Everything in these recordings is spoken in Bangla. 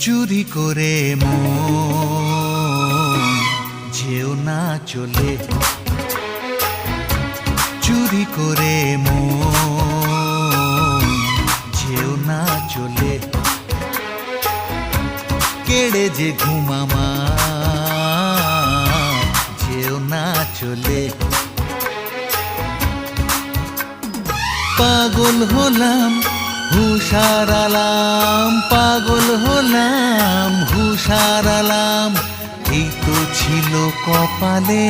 চুরি করে মন যেও না চলে, চুরি করে মন যেও না চলে, কেড়ে যে ঘুম আমার যেও না চলে। পাগল হলাম হুশার আলাম, পাগল হলাম হুশার আলাম, এই তো ছিল কপালে।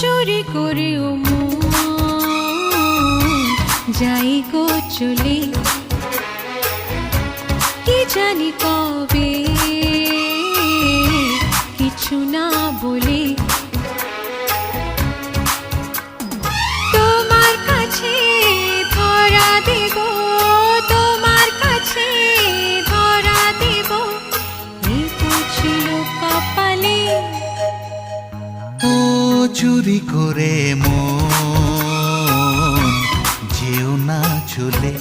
চুরি করে ও মন যাই গো চলে, কি জানি কবে কিছু না বলে তোমার কাছে ধরা দেব, তোমার কাছে ধরা দেব, এই তো ছিল কপালে। ও চুরি করে মন যেও না চলে,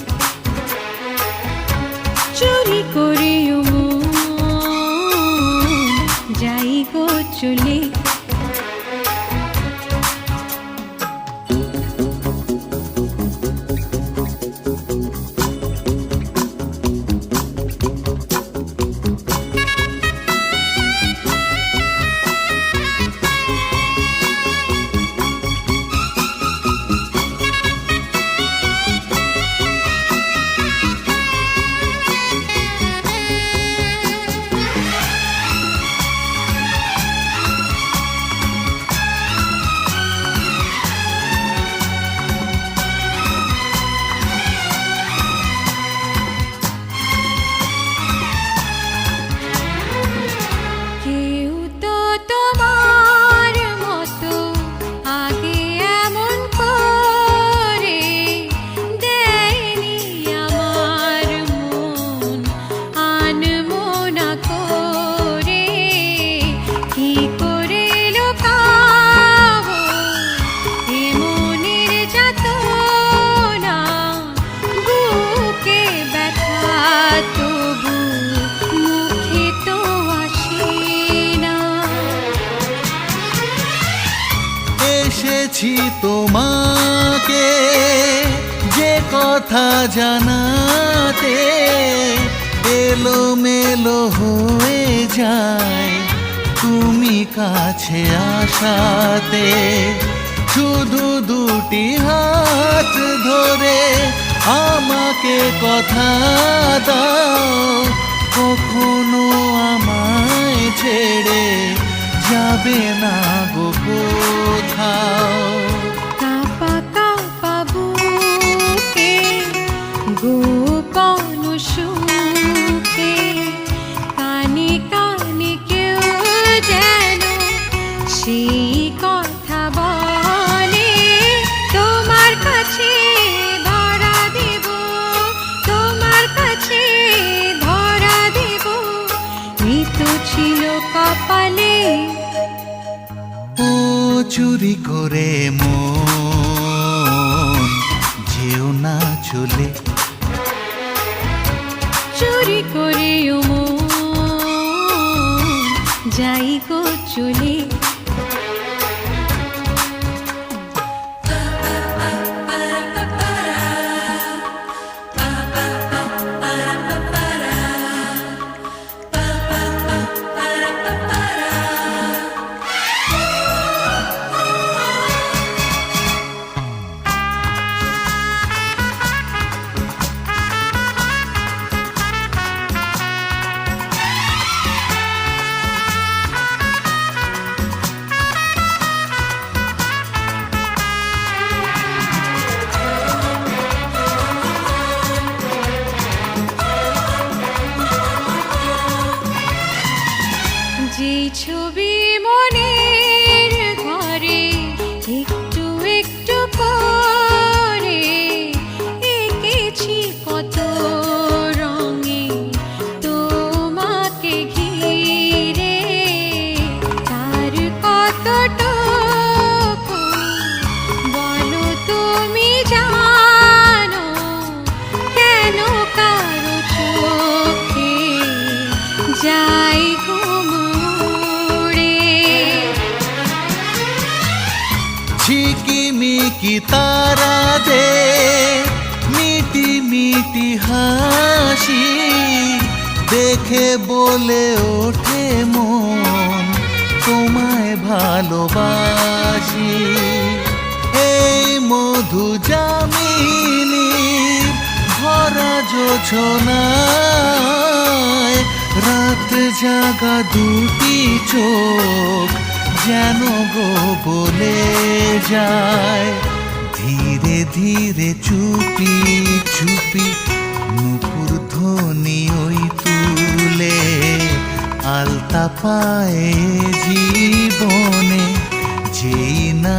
চুরি করে ও মন যাই গো চলে। এসেছি তোমাকে যে কথা জানাতে, এলোমেলো হয়ে যায় তুমি কাছে আসাতে, শুধু দুটি হাত ধরে আমাকে কথা দাও, কখনো আমায় ছেড়ে যাবে না গো কোথাও। কাঁপা কাঁপা বুকে গোপন সুখে কানে কানে কেউ যেন সেই কথা বলে, তোমার কাছে ধরা দেব, তোমার কাছে ধরা দেব, এই তো ছিল কপালে। ও চুরি করে মন যেও না চলে, চুরি করে ও মন যাই গো চলে। তারা দে মিটি মিটি হাসি দেখে বলে ওঠে মন তোমায় ভালোবাসি এই মধু জামিনী ভরা যোছনায় রাত জাগা দুটি চোখ যেন গো বলে যায় ধীরে ধীরে চুপি চুপি নুপুর ধ্বনি ওই তুলে আলতা পায়ে জীবনে যেই না